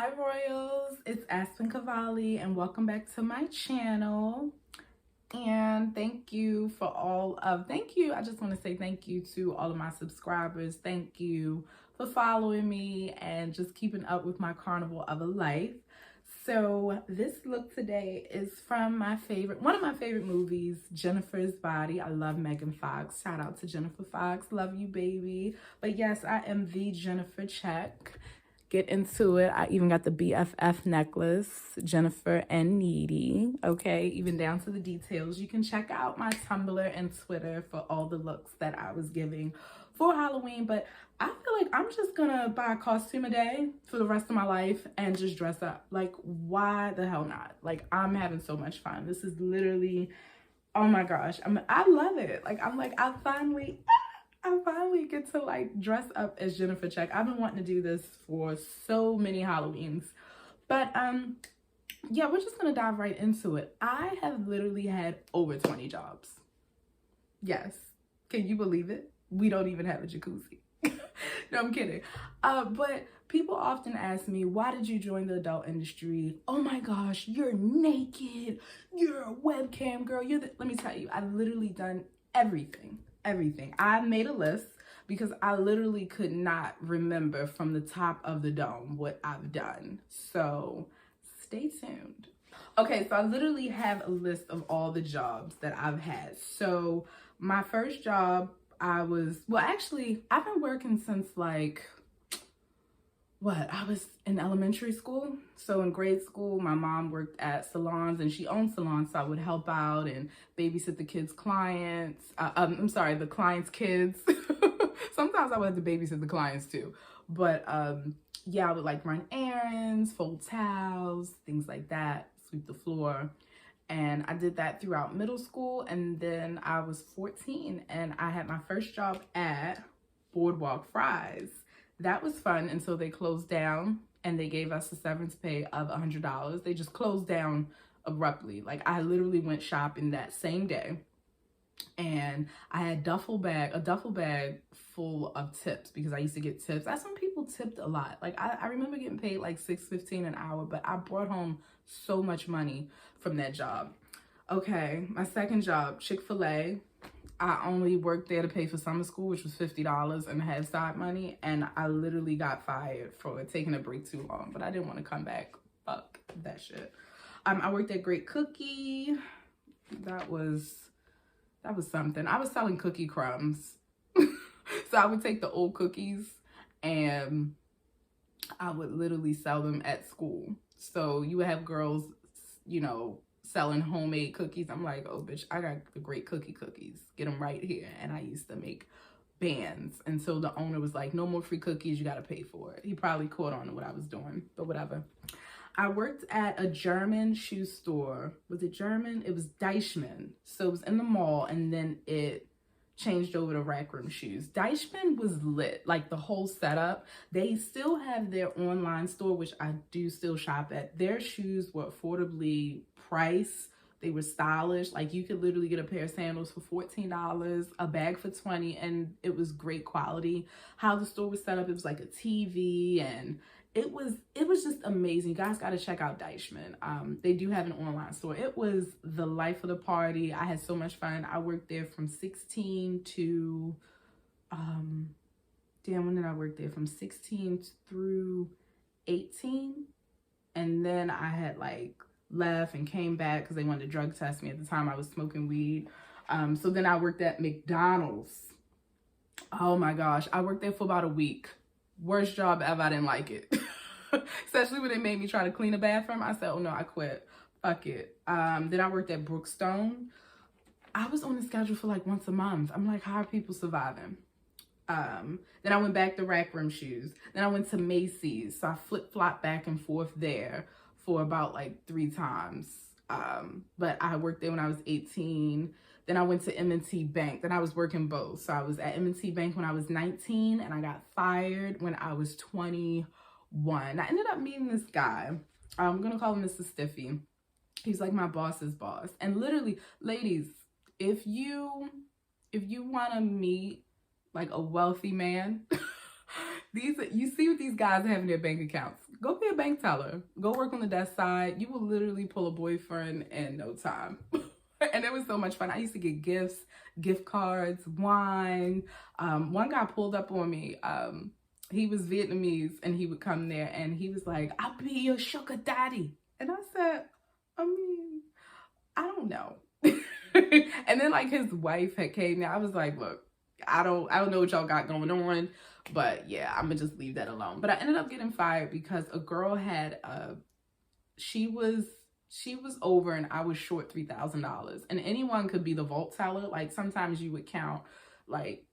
Hi Royals, it's Aspen Cavalli and welcome back to my channel. And thank you for I just want to say thank you to all of my subscribers. Thank you for following me and just keeping up with my carnival of a life. So this look today is from one of my favorite movies, Jennifer's Body. I love Megan Fox. Shout out to Jennifer Fox. Love you, baby. But yes, I am the Jennifer Check. Get into it. I even got the BFF necklace, Jennifer and Needy. Okay, even down to the details. You can check out my Tumblr and Twitter for all the looks that I was giving for Halloween. But I feel like I'm just gonna buy a costume a day for the rest of my life and just dress up. Like, why the hell not? Like, I'm having so much fun. This is literally, oh my gosh, I love it. Like, I finally get to like dress up as Jennifer Check. I've been wanting to do this for so many Halloweens. But yeah, we're just gonna dive right into it. I have literally had over 20 jobs. Yes. Can you believe it? We don't even have a jacuzzi. No, I'm kidding. But people often ask me, why did you join the adult industry? Oh my gosh, you're naked. You're a webcam girl. Let me tell you, I've literally done everything. I made a list because I literally could not remember from the top of the dome what I've done. So stay tuned. Okay, so I literally have a list of all the jobs that I've had. So my first job, I've been working since I was in elementary school. So in grade school, my mom worked at salons and she owned salons. So I would help out and babysit the the clients' kids. Sometimes I would have to babysit the clients too. But yeah, I would like run errands, fold towels, things like that, sweep the floor. And I did that throughout middle school. And then I was 14 and I had my first job at Boardwalk Fries. That was fun until they closed down and they gave us a severance pay of $100. They just closed down abruptly. Like, I literally went shopping that same day and I had a duffel bag full of tips because I used to get tips. That's when people tipped a lot. Like, I remember getting paid like $6.15 an hour, but I brought home so much money from that job. Okay, my second job, Chick-fil-A. I only worked there to pay for summer school, which was $50 and had side money. And I literally got fired for taking a break too long, but I didn't want to come back. Fuck that shit. I worked at Great Cookie. That was something. I was selling cookie crumbs. So I would take the old cookies and I would literally sell them at school. So you would have girls, selling homemade cookies. I'm like, oh bitch, I got the Great cookies. Get them right here. And I used to make bands. And so the owner was like, no more free cookies. You got to pay for it. He probably caught on to what I was doing, but whatever. I worked at a German shoe store. Was it German? It was Deichmann. So it was in the mall and then it changed over to Rack Room Shoes. Deichmann was lit, like the whole setup. They still have their online store, which I do still shop at. Their shoes were affordably priced. They were stylish. Like, you could literally get a pair of sandals for $14, a bag for $20, and it was great quality. How the store was set up, it was like a TV, and it was just amazing. You guys got to check out Deichmann. They do have an online store. It was the life of the party. I had so much fun. I worked there from 16 to, when did I work there? From 16 through 18. And then I had left and came back because they wanted to drug test me. At the time I was smoking weed. So then I worked at McDonald's. Oh my gosh. I worked there for about a week. Worst job ever. I didn't like it. Especially when they made me try to clean a bathroom. I said, oh no, I quit. Fuck it. Then I worked at Brookstone. I was on the schedule for like once a month. I'm like, how are people surviving? Then I went back to Rack Room Shoes. Then I went to Macy's. So I flip-flopped back and forth there for about like 3 times. But I worked there when I was 18. Then I went to M&T Bank. Then I was working both. So I was at M&T Bank when I was 19 and I got fired when I was 21. I ended up meeting this guy. I'm going to call him Mr. Stiffy. He's like my boss's boss. And literally, ladies, if you want to meet like a wealthy man, you see what these guys have in their bank accounts. Go be a bank teller. Go work on the desk side. You will literally pull a boyfriend in no time. And it was so much fun. I used to get gifts, gift cards, wine. One guy pulled up on me. He was Vietnamese, and he would come there and he was like, I'll be your sugar daddy. And I said, I mean, I don't know. And then like his wife had came there. I was like, look, I don't know what y'all got going on, but yeah, I'm gonna just leave that alone. But I ended up getting fired because a girl had she was over and I was short $3,000. And anyone could be the vault teller. Like sometimes you would count like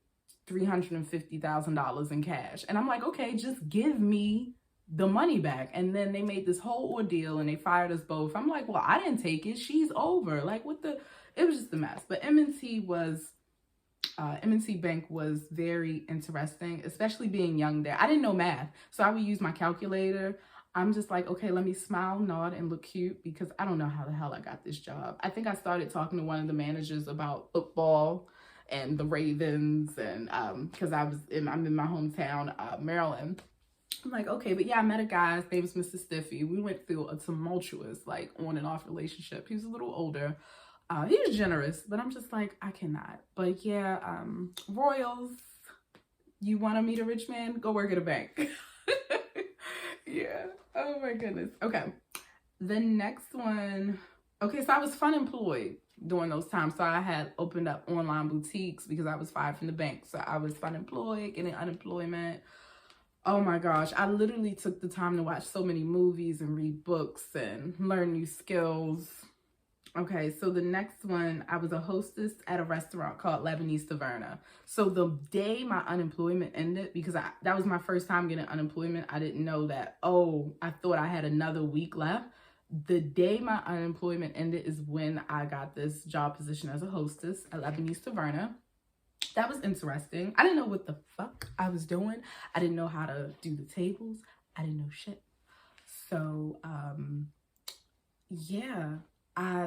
$350,000 in cash. And I'm like, okay, just give me the money back. And then they made this whole ordeal and they fired us both. I'm like, well, I didn't take it. She's over. Like what the, it was just a mess. But M&T Bank was very interesting, especially being young there. I didn't know math, so I would use my calculator. I'm just like, okay, let me smile, nod, and look cute because I don't know how the hell I got this job. I think I started talking to one of the managers about football and the Ravens, and because I'm in my hometown, Maryland. I'm like, okay, but yeah, I met a guy. His name was Mr. Stiffy. We went through a tumultuous, like, on and off relationship. He was a little older. He was generous, but I'm just like, I cannot. But yeah, Royals, you want to meet a rich man? Go work at a bank. Yeah. Oh my goodness. Okay. The next one. Okay, so I was fun employed during those times. So I had opened up online boutiques because I was fired from the bank. So I was fun employed, getting unemployment. Oh my gosh. I literally took the time to watch so many movies and read books and learn new skills. Okay, so the next one, I was a hostess at a restaurant called Lebanese Taverna. So the day my unemployment ended, because that was my first time getting unemployment, I didn't know that, oh, I thought I had another week left. The day my unemployment ended is when I got this job position as a hostess at Lebanese Taverna. That was interesting. I didn't know what the fuck I was doing. I didn't know how to do the tables. I didn't know shit. So, yeah. I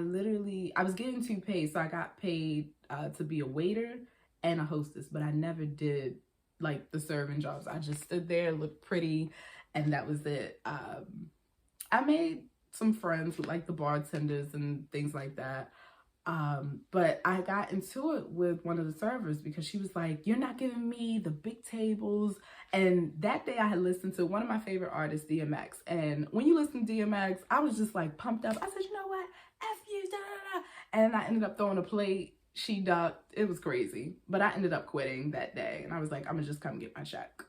was getting two pays. So I got paid to be a waiter and a hostess, but I never did like the serving jobs. I just stood there, looked pretty, and that was it. I made some friends with like the bartenders and things like that. But I got into it with one of the servers because she was like, you're not giving me the big tables. And that day I had listened to one of my favorite artists, DMX. And when you listen to DMX, I was just like pumped up. I said, you know what? F you, da, da, da. And I ended up throwing a plate. She ducked. It was crazy. But I ended up quitting that day. And I was like, I'm gonna just come get my check.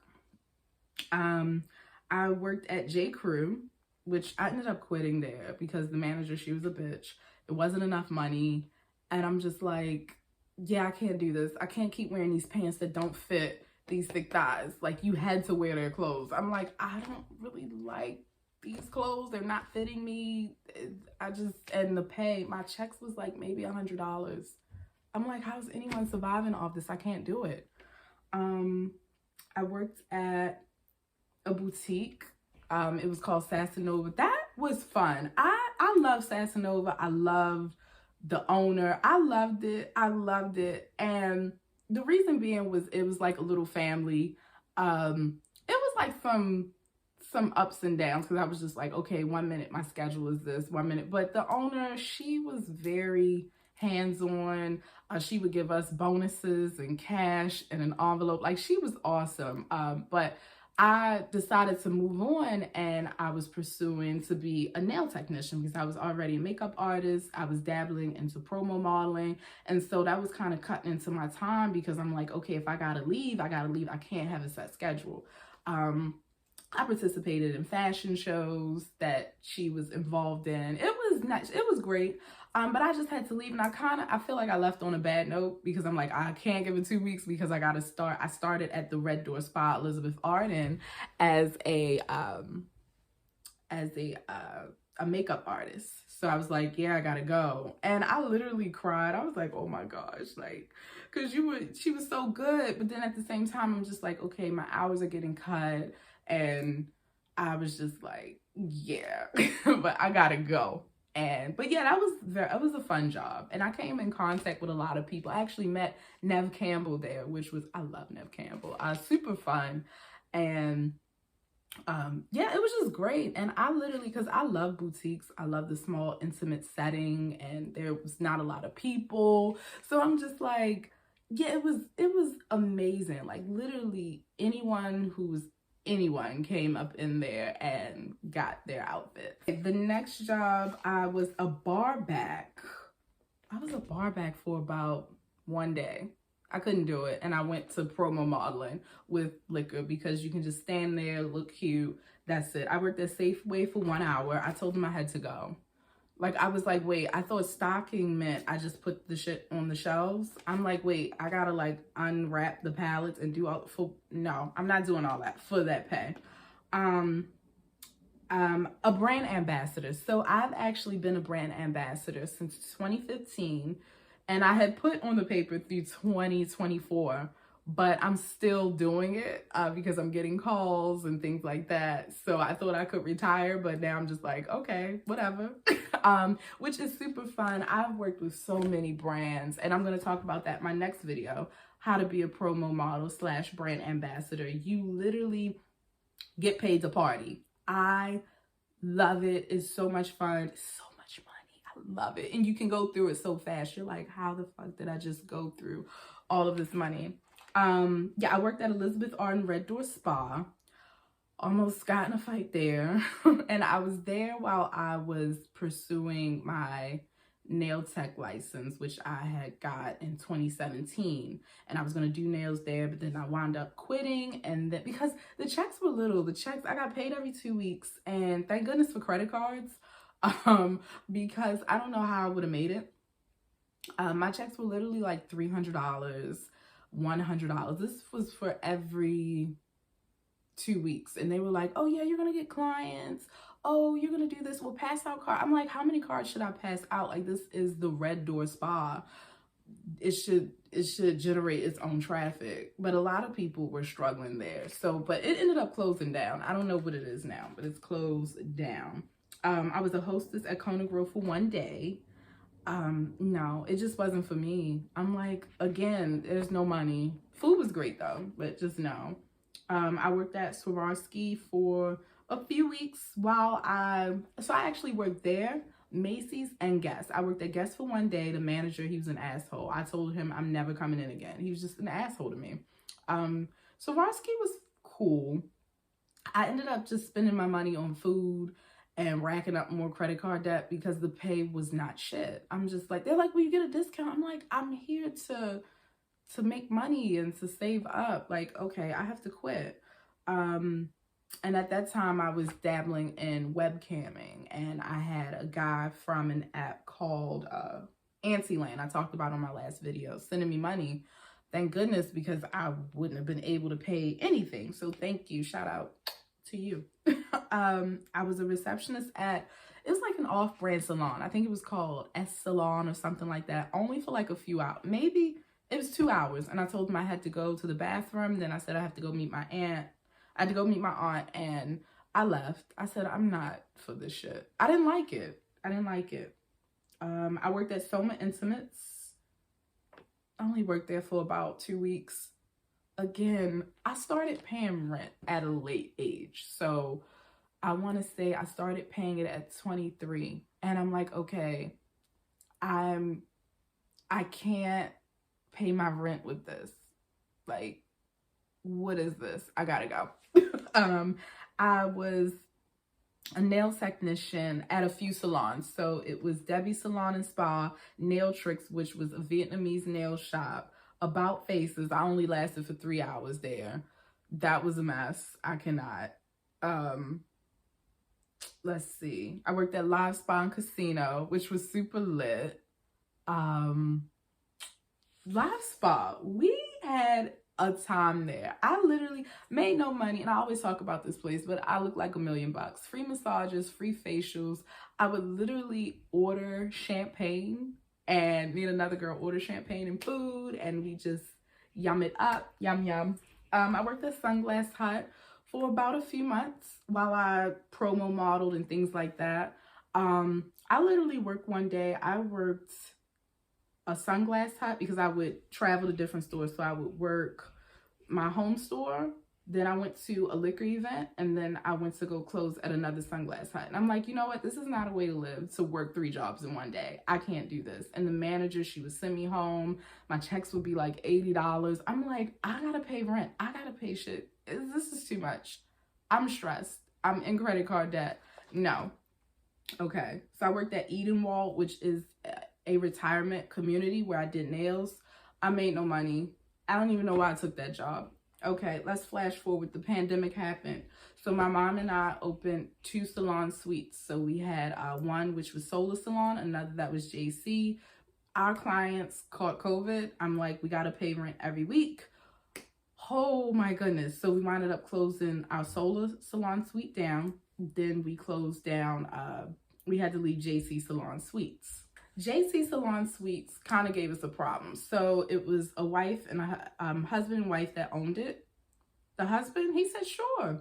I worked at J. Crew, which I ended up quitting there because the manager, she was a bitch. It wasn't enough money. And I'm just like, yeah, I can't do this. I can't keep wearing these pants that don't fit these thick thighs. Like, you had to wear their clothes. I'm like, I don't really like these clothes. They're not fitting me. And the pay, my checks was like maybe $100. I'm like, how's anyone surviving off this? I can't do it. I worked at a boutique. It was called Sassanova. That was fun. I love Sassanova. I loved the owner. I loved it. And the reason being was it was like a little family. It was like some ups and downs because I was just like, okay, 1 minute my schedule is this, 1 minute. But the owner, she was very hands-on. She would give us bonuses and cash and an envelope. Like, she was awesome. But I decided to move on and I was pursuing to be a nail technician because I was already a makeup artist. I was dabbling into promo modeling. And so that was kind of cutting into my time because I'm like, okay, if I gotta leave, I gotta leave. I can't have a set schedule. I participated in fashion shows that she was involved in. It was nice. It was great. But I just had to leave, and I feel like I left on a bad note because I'm like, I can't give it 2 weeks because I gotta start. I started at the Red Door Spa Elizabeth Arden as a makeup artist. So I was like, yeah, I gotta go. And I literally cried. I was like, oh my gosh, like, cause she was so good. But then at the same time, I'm just like, okay, my hours are getting cut. And I was just like, yeah, but I gotta go. But yeah, that was a fun job. And I came in contact with a lot of people. I actually met Nev Campbell there, I love Nev Campbell. Super fun. And Yeah, it was just great. And I literally, because I love boutiques, I love the small intimate setting, and there was not a lot of people, so I'm just like, yeah, it was amazing. Like literally anyone came up in there and got their outfit. The next job, I was a bar back. I was a bar back for about one day. I couldn't do it. And I went to promo modeling with liquor because you can just stand there, look cute. That's it. I worked at Safeway for 1 hour. I told them I had to go. Like, I was like, wait, I thought stocking meant I just put the shit on the shelves. I'm like, wait, I gotta like unwrap the pallets and do all for, no, I'm not doing all that for that pay. A brand ambassador. So I've actually been a brand ambassador since 2015, and I had put on the paper through 2024, but I'm still doing it because I'm getting calls and things like that. So I thought I could retire, but now I'm just like, okay, whatever. Which is super fun. I've worked with so many brands, and I'm going to talk about that in my next video, how to be a promo model / brand ambassador. You literally get paid to party. I love it. It's so much fun. It's so much money. I love it. And you can go through it so fast. You're like, how the fuck did I just go through all of this money? Yeah, I worked at Elizabeth Arden Red Door Spa. Almost got in a fight there. And I was there while I was pursuing my nail tech license, which I had got in 2017, and I was going to do nails there, but then I wound up quitting. And then because the checks were little, I got paid every 2 weeks, and thank goodness for credit cards, because I don't know how I would have made it. My checks were literally like $300, $100. This was for every 2 weeks, and they were like, oh yeah, you're gonna get clients, oh, you're gonna do this, we'll pass out cards. I'm like, how many cards should I pass out? Like, this is the Red Door Spa. It should generate its own traffic. But a lot of people were struggling there. So, but it ended up closing down. I don't know what it is now, but it's closed down. I was a hostess at Kona Grill for one day. No, it just wasn't for me. I'm like, again, there's no money. Food was great though, but just no. I worked at Swarovski for a few weeks so I actually worked there, Macy's, and Guess. I worked at Guess for one day. The manager, he was an asshole. I told him I'm never coming in again. He was just an asshole to me. Swarovski was cool. I ended up just spending my money on food and racking up more credit card debt because the pay was not shit. I'm just like, they're like, well, you get a discount. I'm like, I'm here to make money and to save up. Like, okay, I have to quit. And at that time I was dabbling in webcamming, and I had a guy from an app called Antiland, I talked about on my last video, sending me money. Thank goodness, because I wouldn't have been able to pay anything. So thank you, shout out to you. I was a receptionist at, it was like an off-brand salon. I think it was called S Salon or something like that, only for like a few hours, maybe. It was 2 hours, and I told him I had to go to the bathroom. Then I said I have to go meet my aunt. I had to go meet my aunt, and I left. I said, I'm not for this shit. I didn't like it. I worked at Soma Intimates. I only worked there for about 2 weeks. Again, I started paying rent at a late age. So I want to say I started paying it at 23. And I'm like, okay, I can't pay my rent with this. Like, what is this? I gotta go. I was a nail technician at a few salons. So it was Debbie Salon and Spa, Nail Tricks, which was a Vietnamese nail shop, About Faces. I only lasted for 3 hours there. That was a mess. I cannot. Let's see. I worked at Live Spa and Casino, which was super lit. Live Spa, we had a time there. I literally made no money, and I always talk about this place, but I look like $1 million. Free massages, free facials. I would literally order champagne, and me and another girl order champagne and food, and we just yum it up. Yum yum. I worked at Sunglass Hut for about a few months while I promo modeled and things like that. I literally worked one day. I worked a Sunglass Hut because I would travel to different stores. So I would work my home store, Then I went to a liquor event, and then I went to go close at another sunglass hut. And I'm like, you know what? This is not a way to live, to work 3 jobs in one day. I can't do this. And the manager, she would send me home. My checks would be like $80. I'm like, I gotta pay rent. I gotta pay shit. This is too much. I'm stressed. I'm in credit card debt. No. Okay. So I worked at Edenwald, which is a retirement community where I did nails. I made no money. I don't even know why I took that job. Okay, let's flash forward. The pandemic happened. So my mom and I opened 2 salon suites. So we had one which was Solar Salon, another that was JC. Our clients caught COVID. I'm like, we got to pay rent every week. Oh my goodness. So we wound up closing our Solar Salon suite down. Then we closed down, we had to leave JC Salon Suites. JC Salon Suites kind of gave us a problem. So it was a wife and a husband and wife that owned it. The husband, he said, sure,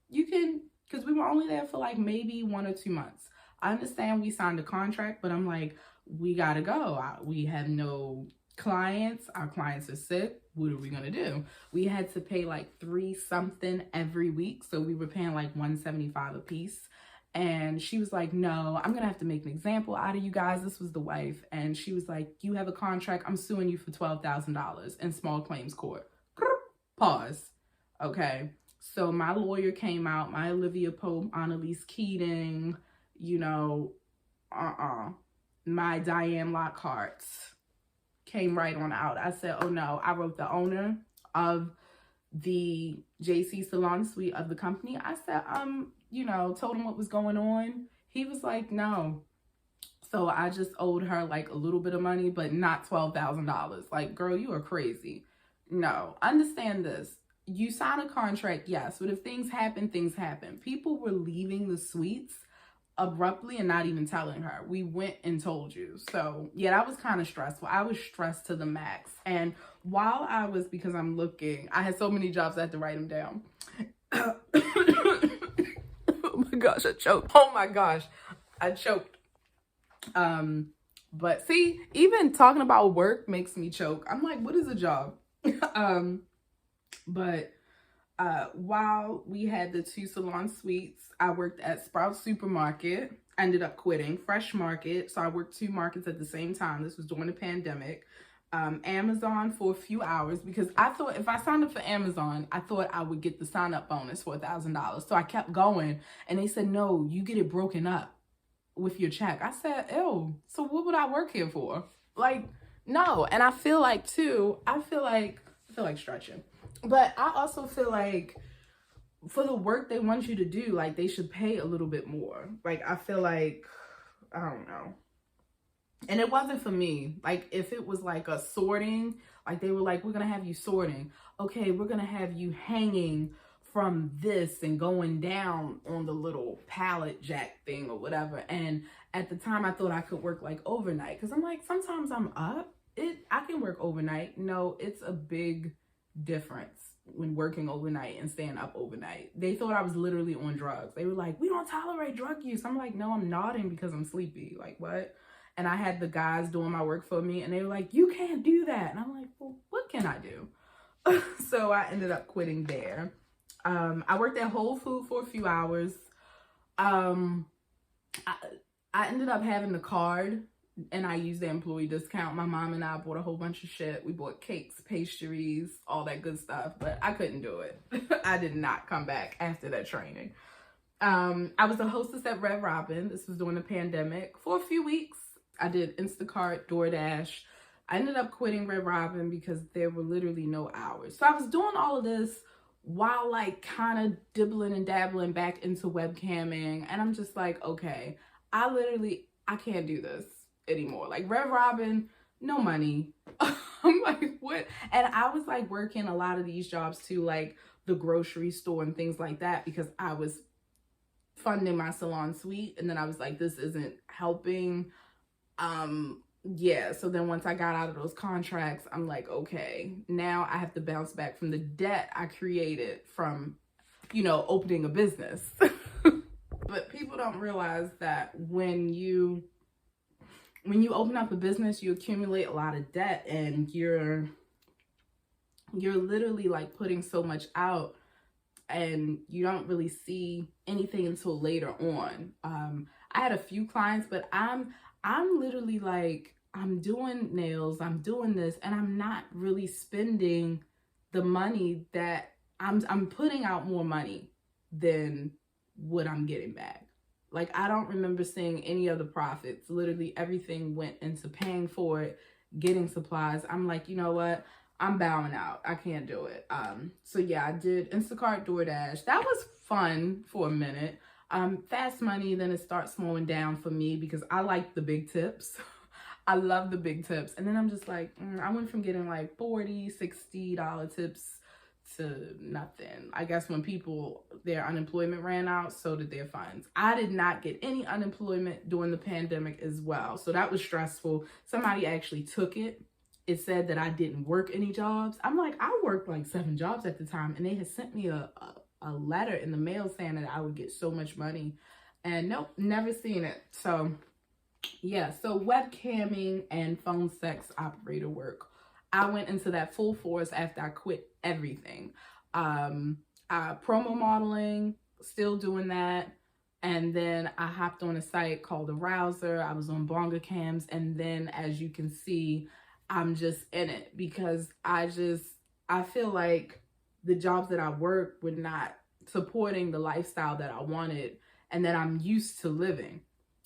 you can, because we were only there for like maybe 1 or 2 months. I understand we signed a contract, but I'm like, we got to go. We have no clients. Our clients are sick. What are we going to do? We had to pay like $3 something every week. So we were paying like $175 a piece. And she was like, no, I'm going to have to make an example out of you guys. This was the wife. And she was like, you have a contract. I'm suing you for $12,000 in small claims court. Pause. Okay. So my lawyer came out, my Olivia Pope, Annalise Keating, you know, my Diane Lockhart came right on out. I said, oh no. I wrote the owner of the JC Salon Suite of the company. I said, you know, told him what was going on. He was like, no. So I just owed her like a little bit of money, but not $12,000. Like, girl, you are crazy. No, understand this. You sign a contract, yes, but if things happen, things happen. People were leaving the suites abruptly and not even telling her. We went and told you. So yeah, that was kind of stressful. I was stressed to the max. And while I was, because I'm looking, I had so many jobs, I had to write them down. Oh my gosh, I choked. Oh my gosh, I choked. But see, even talking about work makes me choke. I'm like, what is a job? While we had the 2 salon suites, I worked at Sprouts Supermarket. I ended up quitting Fresh Market. So I worked 2 markets at the same time. This was during the pandemic. Amazon for a few hours, because I thought if I signed up for Amazon, I thought I would get the sign up bonus for $1,000. So I kept going, and they said, no, you get it broken up with your check. I said, ew, so what would I work here for? Like, no. And I feel like too, I feel like stretching, but I also feel like for the work they want you to do, like they should pay a little bit more. Like, I feel like, I don't know. And it wasn't for me. Like, if it was like a sorting, like they were like, we're going to have you sorting. Okay, we're going to have you hanging from this and going down on the little pallet jack thing or whatever. And at the time I thought I could work like overnight, because I'm like, sometimes I'm up. I can work overnight. No, it's a big difference when working overnight and staying up overnight. They thought I was literally on drugs. They were like, we don't tolerate drug use. I'm like, no, I'm nodding because I'm sleepy. Like, what? And I had the guys doing my work for me, and they were like, you can't do that. And I'm like, well, what can I do? So I ended up quitting there. I worked at Whole Foods for a few hours. I ended up having the card, and I used the employee discount. My mom and I bought a whole bunch of shit. We bought cakes, pastries, all that good stuff, but I couldn't do it. I did not come back after that training. I was a hostess at Red Robin. This was during the pandemic for a few weeks. I did Instacart, DoorDash. I ended up quitting Red Robin because there were literally no hours. So I was doing all of this while like kind of dibbling and dabbling back into webcamming. And I'm just like, okay, I can't do this anymore. Like, Red Robin, no money. I'm like, what? And I was like working a lot of these jobs too, like the grocery store and things like that, because I was funding my salon suite. And then I was like, this isn't helping. Yeah, so then once I got out of those contracts, I'm like, okay, now I have to bounce back from the debt I created from, you know, opening a business. But people don't realize that when you open up a business, you accumulate a lot of debt, and you're literally like putting so much out and you don't really see anything until later on. I had a few clients, but I'm literally like, I'm doing nails, I'm doing this, and I'm not really spending the money that I'm putting out more money than what I'm getting back. Like, I don't remember seeing any other profits. Literally everything went into paying for it, getting supplies. I'm like, you know what? I'm bowing out. I can't do it. So yeah, I did Instacart, DoorDash. That was fun for a minute. Fast money, then it starts slowing down for me because I like the big tips. I love the big tips. And then I'm just like, I went from getting like $40, $60 tips to nothing. I guess when people, their unemployment ran out, so did their funds. I did not get any unemployment during the pandemic as well. So that was stressful. Somebody actually took it. It said that I didn't work any jobs. I'm like, I worked like 7 jobs at the time, and they had sent me a letter in the mail saying that I would get so much money. And nope, never seen it. So yeah, so webcamming and phone sex operator work. I went into that full force after I quit everything. Promo modeling, still doing that. And then I hopped on a site called Arouser. I was on Bonga Cams. And then as you can see, I'm just in it because I feel like the jobs that I work were not supporting the lifestyle that I wanted and that I'm used to living.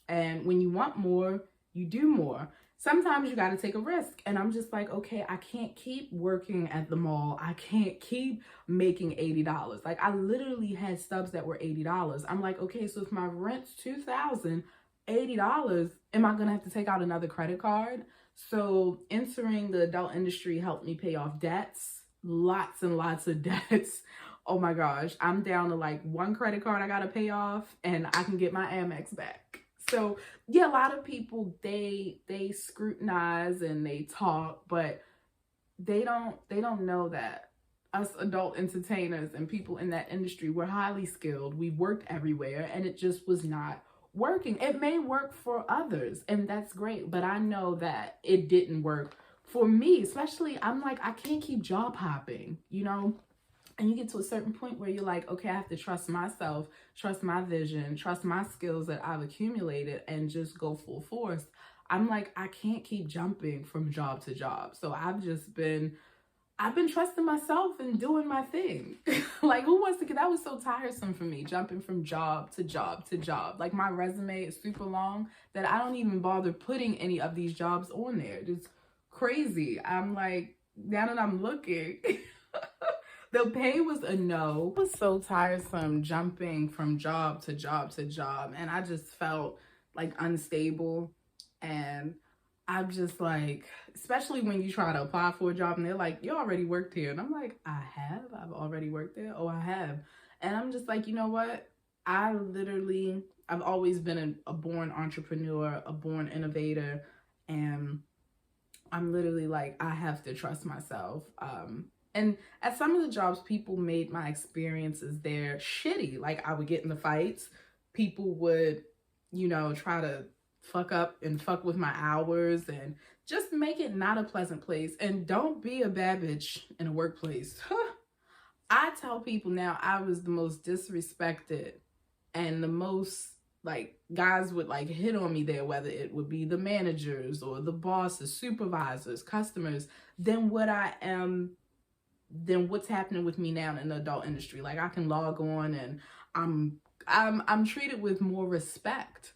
And when you want more, you do more. Sometimes you got to take a risk. And I'm just like, okay, I can't keep working at the mall. I can't keep making $80. Like, I literally had stubs that were $80. I'm like, okay, so if my rent's $2,000, $80, am I going to have to take out another credit card? So entering the adult industry helped me pay off debts, lots and lots of debts. Oh my gosh, I'm down to like 1 credit card I got to pay off and I can get my Amex back. So yeah, a lot of people, they scrutinize and they talk, but they don't know that us adult entertainers and people in that industry, we're highly skilled. We worked everywhere and it just was not working. It may work for others and that's great, but I know that it didn't work for me. Especially, I'm like, I can't keep job hopping, you know? And you get to a certain point where you're like, okay, I have to trust myself, trust my vision, trust my skills that I've accumulated and just go full force. I'm like, I can't keep jumping from job to job. So I've been trusting myself and doing my thing. Like, who wants to get, that was so tiresome for me, jumping from job to job to job. Like, my resume is super long that I don't even bother putting any of these jobs on there. It's crazy. I'm like, now that I'm looking, the pay was a no. It was so tiresome jumping from job to job to job. And I just felt like unstable. And I'm just like, especially when you try to apply for a job and they're like, you already worked here. And I'm like, I've already worked there. Oh, I have. And I'm just like, you know what? I've always been a born entrepreneur, a born innovator. And I'm literally like, I have to trust myself. And at some of the jobs, people made my experiences there shitty. Like, I would get in the fights. People would, you know, try to fuck up and fuck with my hours and just make it not a pleasant place. And don't be a bad bitch in a workplace. I tell people now I was the most disrespected and the most, like, guys would like hit on me there, whether it would be the managers or the bosses, supervisors, customers, than what's happening with me now in the adult industry. Like, I can log on and I'm treated with more respect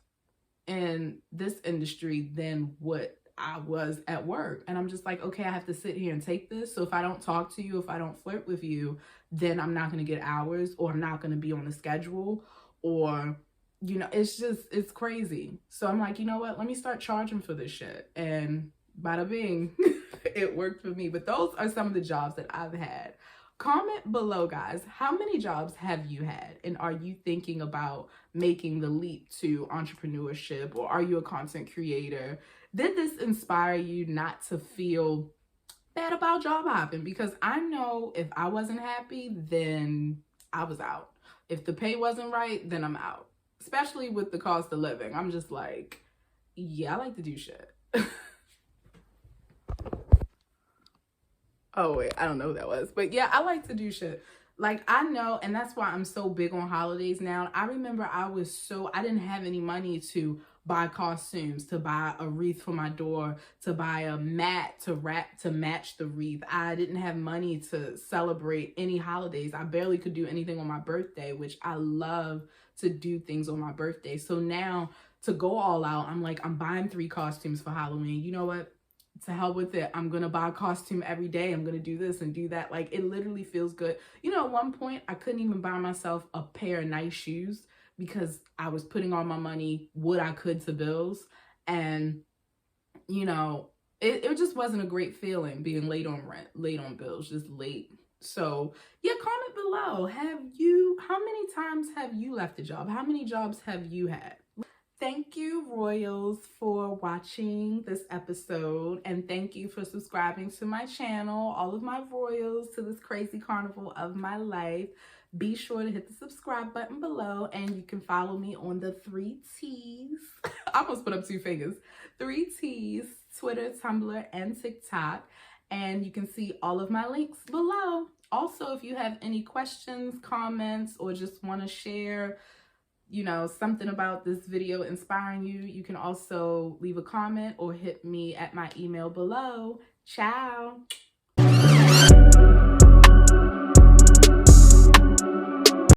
in this industry than what I was at work. And I'm just like, okay, I have to sit here and take this. So if I don't talk to you, if I don't flirt with you, then I'm not going to get hours, or I'm not going to be on the schedule, or, you know, it's crazy. So I'm like, you know what? Let me start charging for this shit. And bada bing, it worked for me. But those are some of the jobs that I've had. Comment below, guys, how many jobs have you had? And are you thinking about making the leap to entrepreneurship, or are you a content creator? Did this inspire you not to feel bad about job hopping? Because I know if I wasn't happy, then I was out. If the pay wasn't right, then I'm out. Especially with the cost of living. I'm just like, yeah, I like to do shit. Oh wait, I don't know who that was. But yeah, I like to do shit. Like, I know, and that's why I'm so big on holidays now. I remember I didn't have any money to buy costumes, to buy a wreath for my door, to buy a mat to wrap to match the wreath. I didn't have money to celebrate any holidays. I barely could do anything on my birthday, which I love to do things on my birthday. So now to go all out, I'm like, I'm buying 3 costumes for Halloween. You know what? To hell with it. I'm gonna buy a costume every day. I'm gonna do this and do that. Like, it literally feels good. You know, at one point I couldn't even buy myself a pair of nice shoes because I was putting all my money, what I could, to bills. And you know, it just wasn't a great feeling being late on rent, late on bills, just late. So yeah, comment below. How many times have you left a job? How many jobs have you had? Thank you, Royals, for watching this episode, and thank you for subscribing to my channel, all of my Royals, to this crazy carnival of my life. Be sure to hit the subscribe button below, and you can follow me on the 3 T's. I almost put up 2 fingers. 3 T's, Twitter, Tumblr, and TikTok. And you can see all of my links below. Also, if you have any questions, comments, or just want to share, you know, something about this video inspiring you, you can also leave a comment or hit me at my email below. Ciao.